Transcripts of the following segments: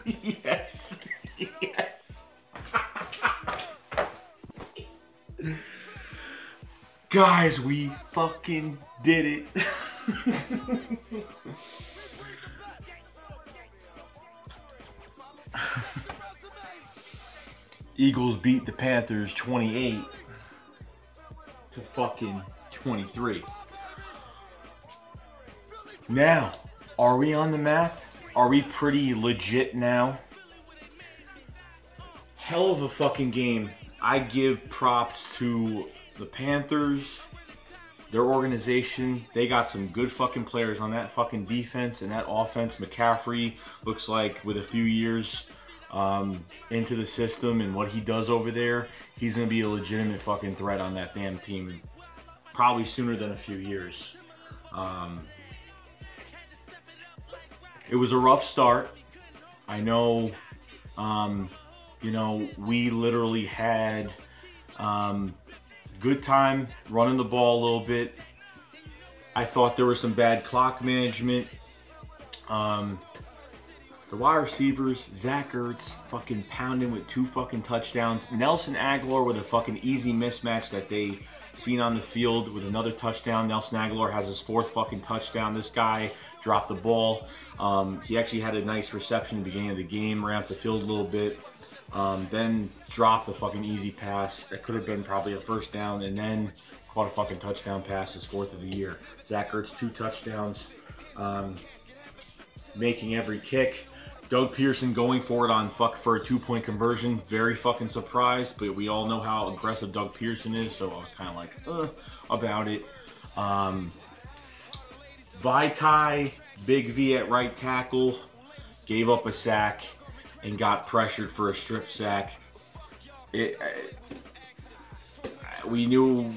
Yes. Yes. Guys, we fucking did it. Eagles beat the Panthers 28 to fucking 23. Now, are we on the map? Are we pretty legit now? Hell of a fucking game. I give props to the Panthers, their organization. They got some good fucking players on that fucking defense and that offense. McCaffrey looks like with a few years into the system and what he does over there, he's going to be a legitimate fucking threat on that damn team. Probably sooner than a few years. It was a rough start. I know, you know, we literally had good time running the ball a little bit. I thought there was some bad clock management. The wide receivers, Zach Ertz fucking pounding with 2 fucking touchdowns. Nelson Aguilar with a fucking easy mismatch that they seen on the field with another touchdown. Nelson Aguilar has his 4th fucking touchdown. This guy dropped the ball. He actually had a nice reception at the beginning of the game, ramped the field a little bit, then dropped the fucking easy pass. That could have been probably a first down, and then caught a fucking touchdown pass, his 4th of the year. Zach Ertz, 2 touchdowns, making every kick. Doug Pearson going for it for a 2-point conversion. Very fucking surprised, but we all know how aggressive Doug Pearson is, so I was kind of like, about it. Vaitai, Big V at right tackle, gave up a sack and got pressured for a strip sack. We knew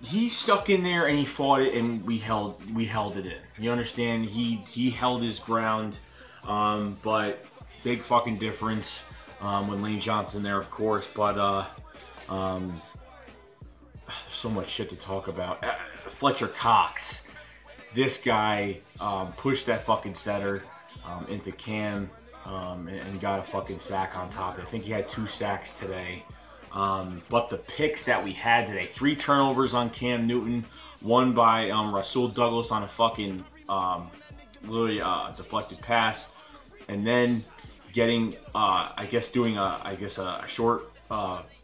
he stuck in there and he fought it, and we held it in. You understand? He held his ground. But big fucking difference when Lane Johnson there, of course. But so much shit to talk about. Fletcher Cox, this guy pushed that fucking setter into Cam and got a fucking sack on top. I think he had 2 sacks today. But the picks that we had today, 3 turnovers on Cam Newton, 1 by Rasul Douglas on a fucking really deflected pass, and then getting I guess doing a short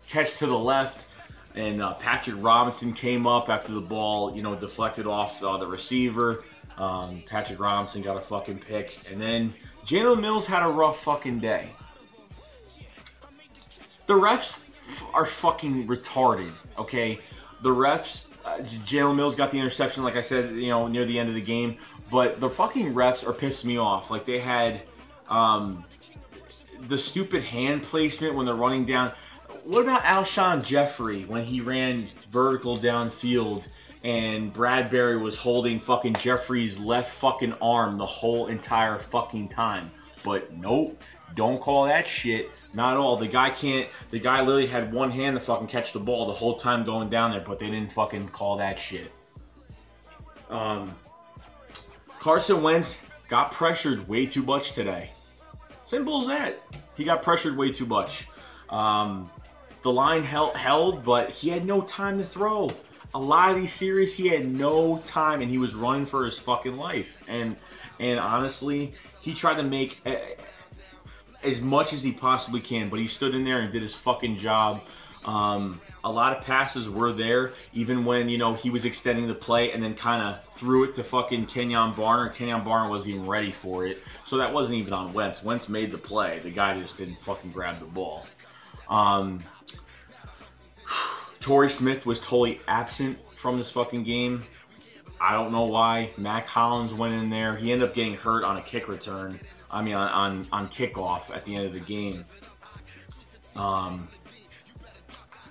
catch to the left, and Patrick Robinson came up after the ball, you know, deflected off the receiver. Patrick Robinson got a fucking pick, and then Jalen Mills had a rough fucking day. The refs are fucking retarded, okay? The refs, Jalen Mills got the interception, like I said, you know, near the end of the game. But the fucking refs are pissing me off. Like, they had the stupid hand placement when they're running down. What about Alshon Jeffrey when he ran vertical downfield and Bradbury was holding fucking Jeffrey's left fucking arm the whole entire fucking time? But nope, don't call that shit. Not at all. The guy literally had one hand to fucking catch the ball the whole time going down there, but they didn't fucking call that shit. Carson Wentz got pressured way too much today. Simple as that. He got pressured way too much. The line held, but he had no time to throw. A lot of these series, he had no time, and he was running for his fucking life. And honestly, he tried to make as much as he possibly can, but he stood in there and did his fucking job. A lot of passes were there, even when, you know, he was extending the play and then kind of threw it to fucking Kenyon Barner. Kenyon Barner wasn't even ready for it, so that wasn't even on Wentz. Wentz made the play. The guy just didn't fucking grab the ball. Torrey Smith was totally absent from this fucking game. I don't know why. Mac Hollins went in there. He ended up getting hurt on a kick return. I mean, on kickoff at the end of the game.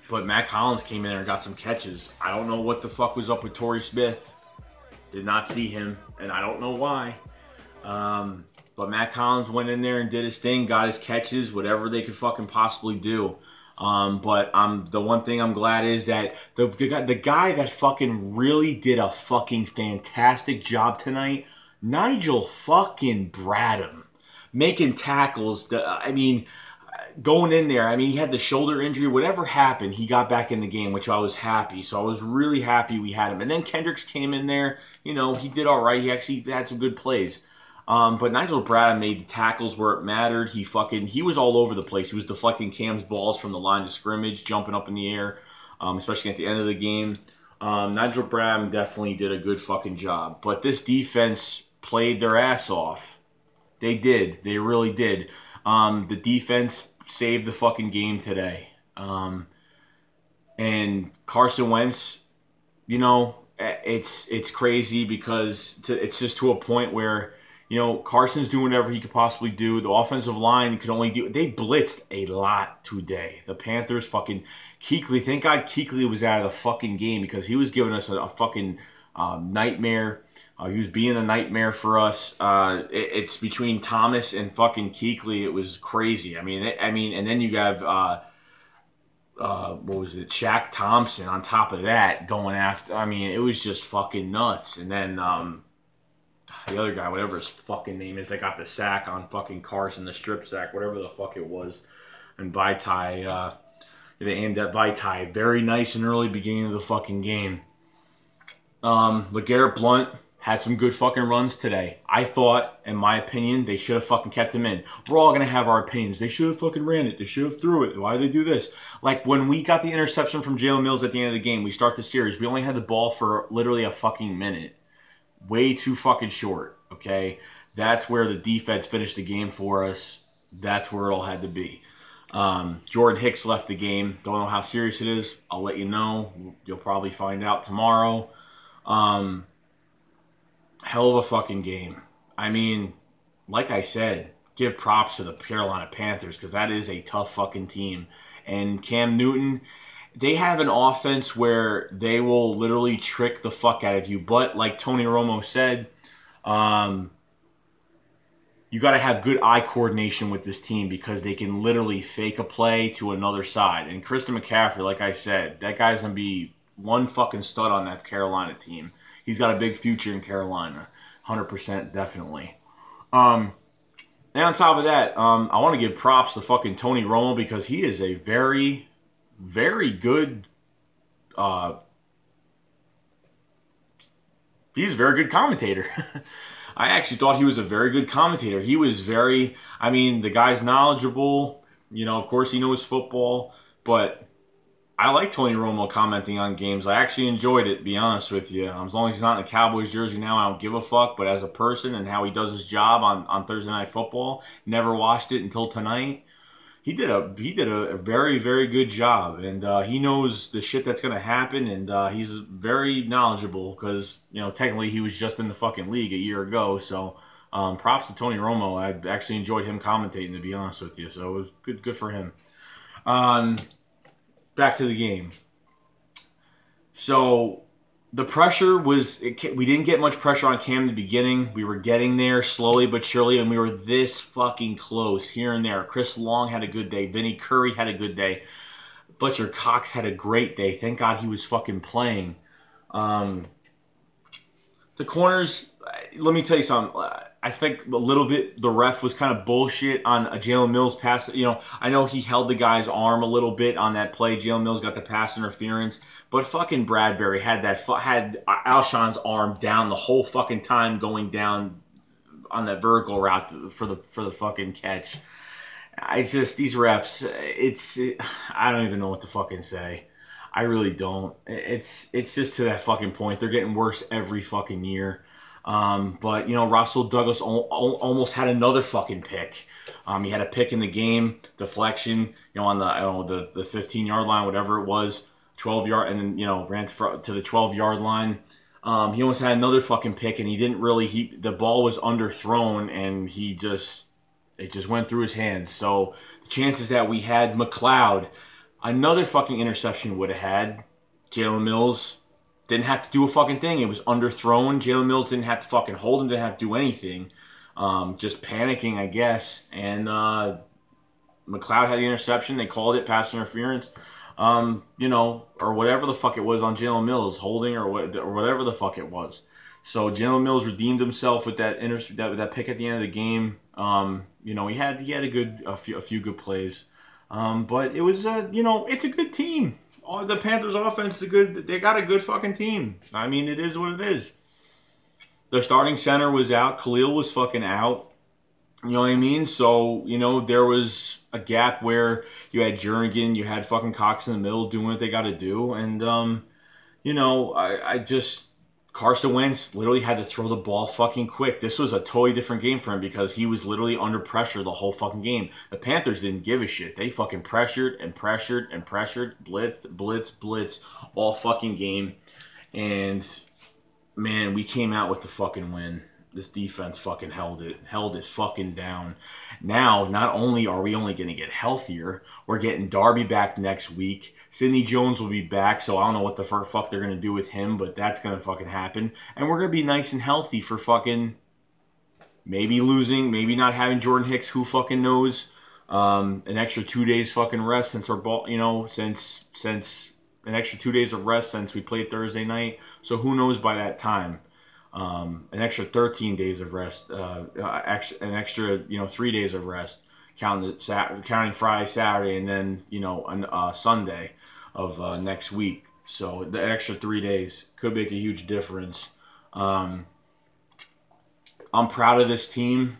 But Mac Hollins came in there and got some catches. I don't know what the fuck was up with Torrey Smith. Did not see him, and I don't know why. But Mac Hollins went in there and did his thing, got his catches, whatever they could fucking possibly do. But the one thing I'm glad is that the guy that fucking really did a fucking fantastic job tonight, Nigel fucking Bradham. making tackles. I mean, going in there, I mean, he had the shoulder injury. Whatever happened, he got back in the game, which I was happy. So I was really happy we had him. And then Kendricks came in there. You know, he did all right. He actually had some good plays. But Nigel Bradham made the tackles where it mattered. He was all over the place. He was deflecting Cam's balls from the line of scrimmage, jumping up in the air, especially at the end of the game. Nigel Bradham definitely did a good fucking job. But this defense played their ass off. They did. They really did. The defense saved the fucking game today. And Carson Wentz, you know, it's crazy because it's just to a point where, you know, Carson's doing whatever he could possibly do. The offensive line could only do... They blitzed a lot today. The Panthers fucking... Kuechly, thank God Kuechly was out of the fucking game because he was giving us a fucking nightmare. He was being a nightmare for us. It's between Thomas and fucking Kuechly. It was crazy. I mean, and then you have... what was it? Shaq Thompson on top of that going after... I mean, it was just fucking nuts. And then... the other guy, whatever his fucking name is, they got the sack on fucking Carson, the strip sack, whatever the fuck it was. And Vaitai, they aimed at Vaitai. Very nice and early beginning of the fucking game. LeGarrette Blount had some good fucking runs today. I thought, in my opinion, they should have fucking kept him in. We're all going to have our opinions. They should have fucking ran it. They should have threw it. Why did they do this? Like, when we got the interception from Jalen Mills at the end of the game, we start the series. We only had the ball for literally a fucking minute. Way too fucking short, okay? That's where the defense finished the game for us. That's where it all had to be. Jordan Hicks left the game. Don't know how serious it is. I'll let you know. You'll probably find out tomorrow. Hell of a fucking game. I mean, like I said, give props to the Carolina Panthers because that is a tough fucking team. And Cam Newton... They have an offense where they will literally trick the fuck out of you. But like Tony Romo said, you got to have good eye coordination with this team because they can literally fake a play to another side. And Christian McCaffrey, like I said, that guy's going to be one fucking stud on that Carolina team. He's got a big future in Carolina. 100% definitely. And on top of that, I want to give props to fucking Tony Romo because he is a very good, he's a very good commentator. I actually thought he was a very good commentator. He was very, I mean, the guy's knowledgeable. You know, of course he knows football, but I like Tony Romo commenting on games. I actually enjoyed it, to be honest with you. As long as he's not in a Cowboys jersey now, I don't give a fuck. But as a person and how he does his job on Thursday Night Football, never watched it until tonight. He did a very, very good job, and he knows the shit that's going to happen, and he's very knowledgeable because, you know, technically he was just in the fucking league a year ago, so props to Tony Romo. I actually enjoyed him commentating, to be honest with you, so it was good for him. Back to the game. So... The pressure was, we didn't get much pressure on Cam in the beginning. We were getting there slowly but surely, and we were this fucking close here and there. Chris Long had a good day. Vinny Curry had a good day. Fletcher Cox had a great day. Thank God he was fucking playing. The corners, let me tell you something. I think a little bit the ref was kind of bullshit on a Jalen Mills pass. You know, I know he held the guy's arm a little bit on that play. Jalen Mills got the pass interference, but fucking Bradbury had Alshon's arm down the whole fucking time going down on that vertical route for the fucking catch. It's just these refs. I don't even know what to fucking say. I really don't. It's just to that fucking point. They're getting worse every fucking year. But, you know, Russell Douglas almost had another fucking pick. He had a pick in the game, deflection, you know, on the 15-yard line, whatever it was, 12-yard, and then, you know, ran to the 12-yard line. He almost had another fucking pick, and he didn't really, the ball was underthrown, and it just went through his hands. So the chances that we had McLeod, another fucking interception would have had. Jalen Mills didn't have to do a fucking thing. It was underthrown. Jalen Mills didn't have to fucking hold him, didn't have to do anything. Just panicking, I guess. And McLeod had the interception. They called it pass interference. You know, or whatever the fuck it was on Jalen Mills, holding or whatever the fuck it was. So Jalen Mills redeemed himself with that pick at the end of the game. You know, he had a few good plays, but it was you know, it's a good team. The Panthers offense is good. They got a good fucking team. I mean, it is what it is. Their starting center was out. Khalil was fucking out. You know what I mean? So, you know, there was a gap where you had Jernigan, you had fucking Cox in the middle doing what they got to do. And, you know, I just... Carson Wentz literally had to throw the ball fucking quick. This was a totally different game for him because he was literally under pressure the whole fucking game. The Panthers didn't give a shit. They fucking pressured and pressured and pressured. Blitz all fucking game. And, man, we came out with the fucking win. This defense fucking held it fucking down. Now, not only are we only going to get healthier, we're getting Darby back next week. Sidney Jones will be back, so I don't know what the fuck they're going to do with him, but that's going to fucking happen. And we're going to be nice and healthy for fucking maybe losing, maybe not having Jordan Hicks, who fucking knows. An extra 2 days fucking rest since our ball, you know, since an extra 2 days of rest since we played Thursday night. So who knows by that time. An extra 13 days of rest, an extra, you know, 3 days of rest, counting Friday, Saturday, and then, you know, on Sunday of next week. So the extra 3 days could make a huge difference. I'm proud of this team.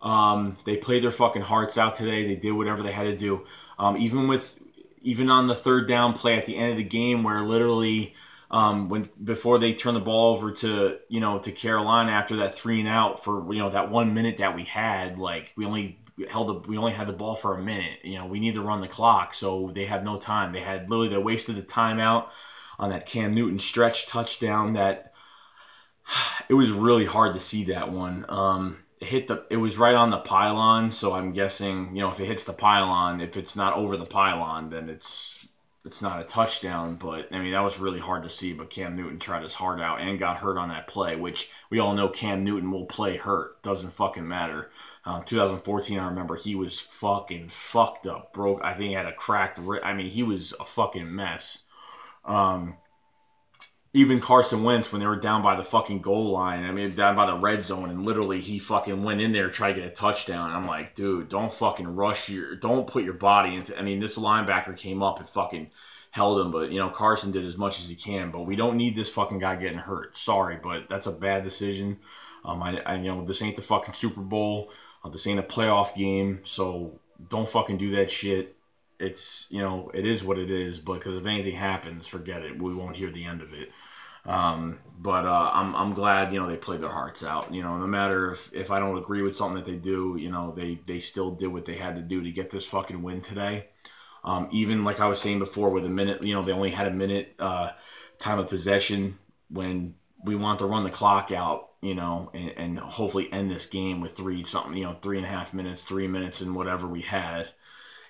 They played their fucking hearts out today. They did whatever they had to do. Even on the third down play at the end of the game where literally... before they turn the ball over to, you know, to Carolina after that 3 and out for, you know, that 1 minute that we had, like we only had the ball for a minute. You know, we need to run the clock, so they had no time. They wasted the timeout on that Cam Newton stretch touchdown. That it was really hard to see that one. It was right on the pylon, so I'm guessing, you know, if it hits the pylon, if it's not over the pylon, then it's not a touchdown. But, I mean, that was really hard to see. But Cam Newton tried his heart out and got hurt on that play, which we all know Cam Newton will play hurt. Doesn't fucking matter. 2014, I remember he was fucking fucked up. Broke. I think he had a cracked rib. I mean, he was a fucking mess. Even Carson Wentz, when they were down by the fucking goal line, I mean, down by the red zone, and literally he fucking went in there to try to get a touchdown. I'm like, dude, don't fucking don't put your body into, I mean, this linebacker came up and fucking held him, but, you know, Carson did as much as he can, but we don't need this fucking guy getting hurt. Sorry, but that's a bad decision. You know, this ain't the fucking Super Bowl. This ain't a playoff game, so don't fucking do that shit. It's, you know, it is what it is, but because if anything happens, forget it. We won't hear the end of it. But I'm glad, you know, they played their hearts out. You know, no matter if I don't agree with something that they do, you know, they still did what they had to do to get this fucking win today. Even like I was saying before, with a minute, you know, they only had a minute time of possession when we want to run the clock out, you know, and hopefully end this game with 3.5 minutes, 3 minutes, and whatever we had.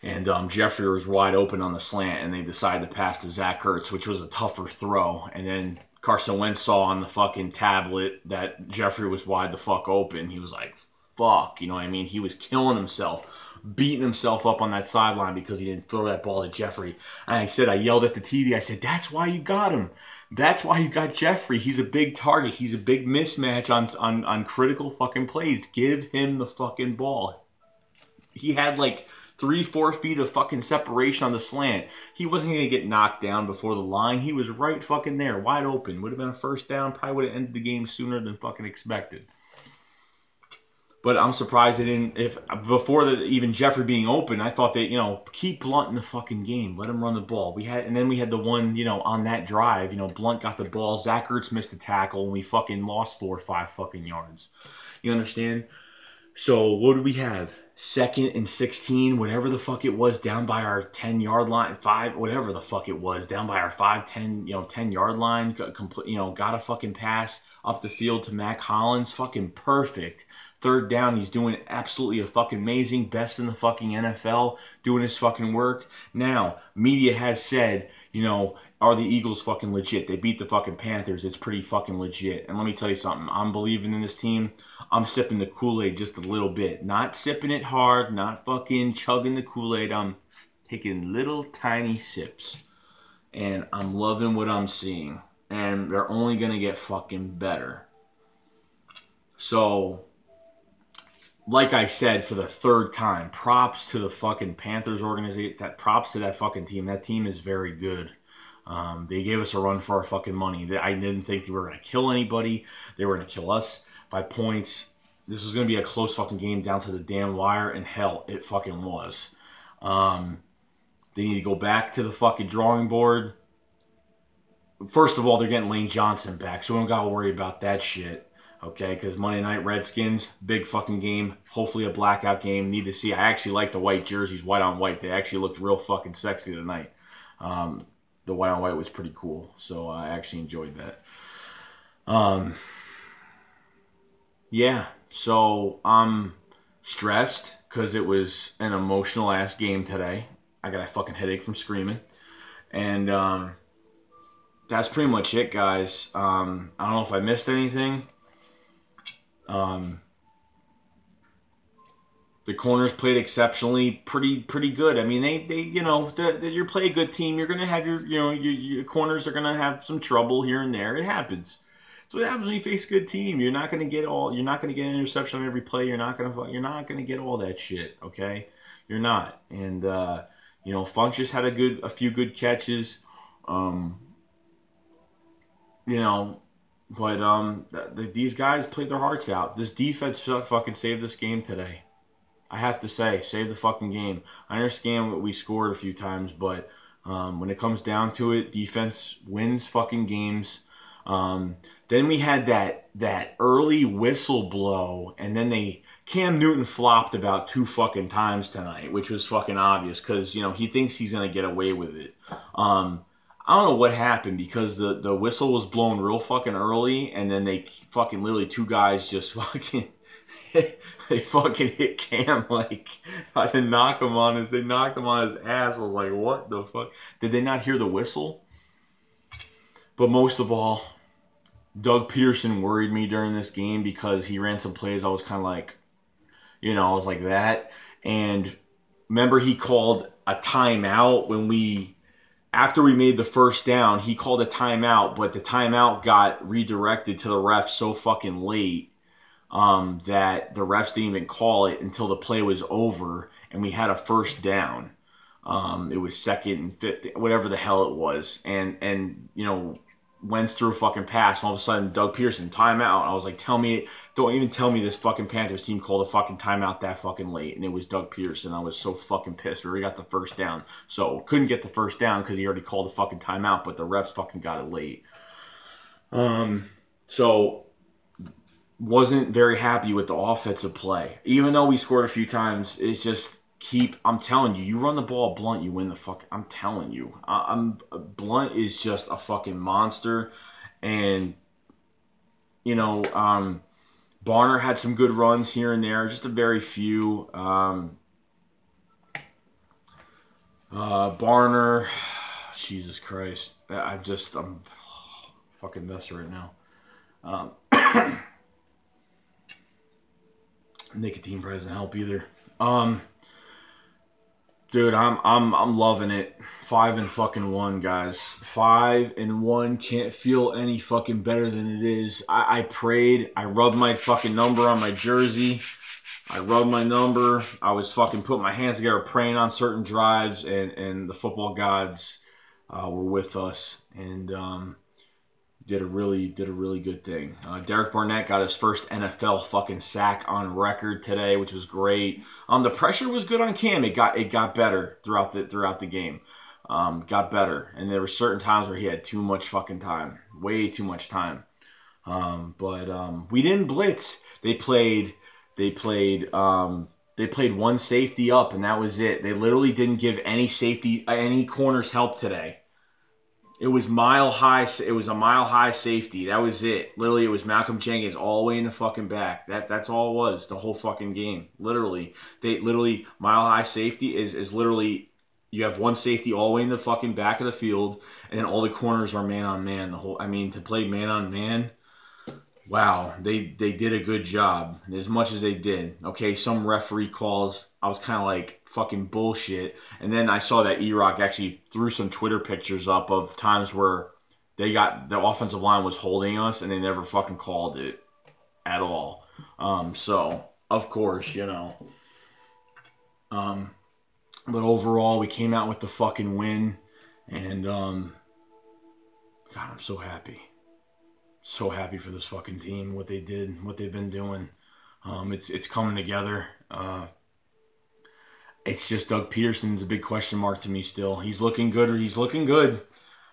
And Jeffrey was wide open on the slant, and they decided to pass to Zach Ertz, which was a tougher throw. And then Carson Wentz saw on the fucking tablet that Jeffrey was wide the fuck open. He was like, fuck, you know what I mean? He was killing himself, beating himself up on that sideline because he didn't throw that ball to Jeffrey. And I yelled at the TV, I said, that's why you got him. That's why you got Jeffrey. He's a big target. He's a big mismatch on critical fucking plays. Give him the fucking ball. He had like 3-4 feet of fucking separation on the slant. He wasn't going to get knocked down before the line. He was right fucking there, wide open. Would have been a first down. Probably would have ended the game sooner than fucking expected. But I'm surprised they didn't. Before even Jeffrey being open, I thought they, you know, keep Blunt in the fucking game. Let him run the ball. And then we had the one, you know, on that drive, you know, Blunt got the ball. Zach Ertz missed the tackle, and we fucking lost 4 or 5 fucking yards. You understand? So what did we have? 2nd and 16, whatever the fuck it was, down by our 10-yard line, 5, whatever the fuck it was, down by our 10, 10-yard line, got a fucking pass up the field to Mac Hollins, fucking perfect. 3rd down, he's doing absolutely a fucking amazing, best in the fucking NFL, doing his fucking work. Now, media has said, you know, are the Eagles fucking legit? They beat the fucking Panthers. It's pretty fucking legit. And let me tell you something. I'm believing in this team. I'm sipping the Kool-Aid just a little bit. Not sipping it hard. Not fucking chugging the Kool-Aid. I'm taking little tiny sips. And I'm loving what I'm seeing. And they're only going to get fucking better. So, like I said for the third time, props to the fucking Panthers organization. Props to that fucking team. That team is very good. They gave us a run for our fucking money. I didn't think they were going to kill anybody. They were going to kill us by points. This was going to be a close fucking game down to the damn wire, and hell, it fucking was. They need to go back to the fucking drawing board. First of all, they're getting Lane Johnson back, so we don't got to worry about that shit. Okay, because Monday Night Redskins, big fucking game. Hopefully a blackout game. Need to see. I actually like the white jerseys, white on white. They actually looked real fucking sexy tonight. The white on white was pretty cool, so I actually enjoyed that. Yeah, so I'm stressed because it was an emotional ass game today. I got a fucking headache from screaming, and that's pretty much it, guys. I don't know if I missed anything. The corners played exceptionally, pretty good. I mean, they you play a good team, you're gonna have your corners are gonna have some trouble here and there. It happens. So what happens when you face a good team. You're not gonna get an interception on every play. You're not gonna get all that shit. Okay, you're not. And Funchess had a few good catches. But these guys played their hearts out. This defense fucking saved this game today. I have to say, save the fucking game. I understand we scored a few times, but when it comes down to it, defense wins fucking games. Then we had that early whistle blow, and then Cam Newton flopped about 2 fucking times tonight, which was fucking obvious because he thinks he's gonna get away with it. I don't know what happened because the whistle was blown real fucking early, and then they fucking literally 2 guys just fucking. They fucking hit Cam they knocked him on his ass. I was like, what the fuck? Did they not hear the whistle? But most of all, Doug Peterson worried me during this game because he ran some plays. I was kind of like, I was like that. And remember, he called a timeout after we made the first down. He called a timeout, but the timeout got redirected to the refs so fucking late. That the refs didn't even call it until the play was over and we had a first down. It was 2nd and 5, whatever the hell it was. And went through a fucking pass. And all of a sudden, Doug Pearson, timeout. I was like, don't even tell me this fucking Panthers team called a fucking timeout that fucking late. And it was Doug Pearson. I was so fucking pissed. We already got the first down. So couldn't get the first down because he already called the fucking timeout, but the refs fucking got it late. So wasn't very happy with the offensive play. Even though we scored a few times, it's just I'm telling you, you run the ball Blunt, you win the fuck. I'm telling you. Blunt is just a fucking monster. And, Barner had some good runs here and there, just a very few. Barner, Jesus Christ. I'm fucking mess right now. Nicotine probably doesn't help either. Dude, I'm loving it. 5-1, guys. 5-1 can't feel any fucking better than it is. I prayed. I rubbed my fucking number on my jersey. I rubbed my number. I was fucking putting my hands together, praying on certain drives, and the football gods were with us. And did a really good thing. Derek Barnett got his first NFL fucking sack on record today, which was great. The pressure was good on Cam. It got better throughout the game. Got better, and there were certain times where he had too much fucking time, way too much time. But we didn't blitz. They played one safety up, and that was it. They literally didn't give any corners help today. It was mile high. It was a mile high safety. That was it. Literally, it was Malcolm Jenkins all the way in the fucking back. That's all it was. The whole fucking game. Literally, mile high safety is literally you have one safety all the way in the fucking back of the field, and then all the corners are man on man. To play man on man. Wow, they did a good job as much as they did. Okay, some referee calls, I was kind of like fucking bullshit. And then I saw that E-Rock actually threw some Twitter pictures up of times where the offensive line was holding us and they never fucking called it at all. So of course, you know. Um, but overall, we came out with the fucking win, and God, I'm so happy. So happy for this fucking team, what they did, what they've been doing. It's coming together. It's just Doug Peterson's a big question mark to me still. He's looking good, or he's looking good,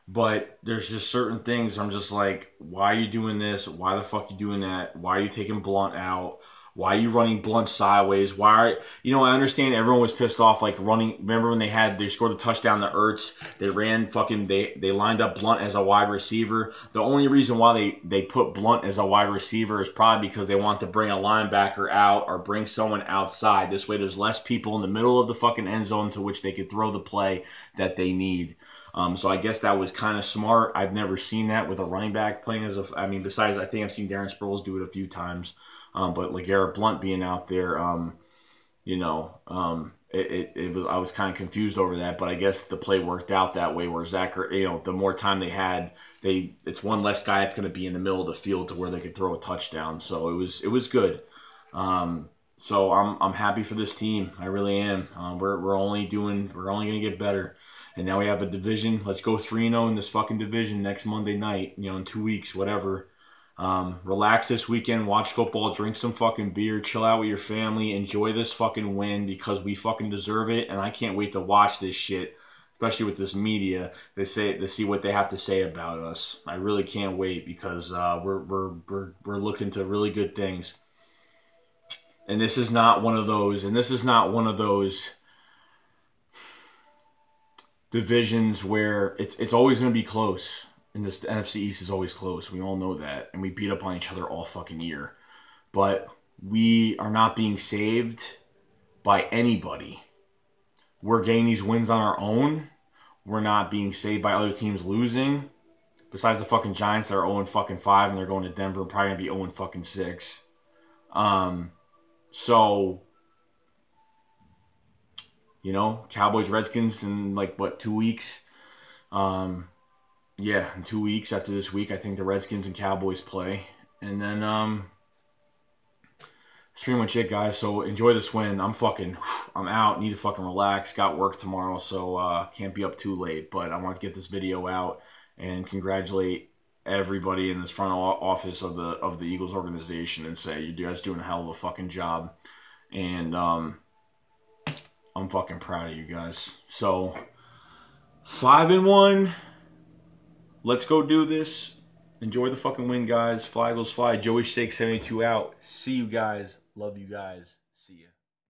but there's just certain things I'm just like, why are you doing this? Why the fuck are you doing that? Why are you taking Blunt out? Why are you running Blunt sideways? I understand everyone was pissed off, like running. Remember when they scored a touchdown to Ertz? They lined up Blunt as a wide receiver. The only reason why they put Blunt as a wide receiver is probably because they want to bring a linebacker out or bring someone outside. This way there's less people in the middle of the fucking end zone to which they could throw the play that they need. So I guess that was kind of smart. I've never seen that with a running back playing besides I think I've seen Darren Sproles do it a few times. But LeGarrette Blount being out there, I was kind of confused over that, but I guess the play worked out that way where the more time they had, it's one less guy that's going to be in the middle of the field to where they could throw a touchdown. So it was good. So I'm happy for this team. I really am. We're only going to get better. And now we have a division. Let's go 3-0 in this fucking division next Monday night, in 2 weeks, whatever. Relax this weekend, watch football, drink some fucking beer, chill out with your family, enjoy this fucking win because we fucking deserve it. And I can't wait to watch this shit, especially with this media. To see what they have to say about us. I really can't wait because we're looking to really good things. And this is not one of those. Divisions where it's always going to be close. And this NFC East is always close. We all know that. And we beat up on each other all fucking year. But we are not being saved by anybody. We're getting these wins on our own. We're not being saved by other teams losing. Besides the fucking Giants that are 0-5 and they're going to Denver, probably going to be 0-6. So, Cowboys, Redskins in 2 weeks. Yeah, in 2 weeks after this week, I think the Redskins and Cowboys play. And then, that's pretty much it, guys. So, enjoy this win. I'm out. Need to fucking relax. Got work tomorrow, so can't be up too late. But I want to get this video out and congratulate everybody in this front office of the Eagles organization and say, you guys doing a hell of a fucking job. And, I'm fucking proud of you guys. So, 5-1. Let's go do this. Enjoy the fucking win, guys. Fly Eagles fly. Joey Shake 72 out. See you guys. Love you guys. See ya.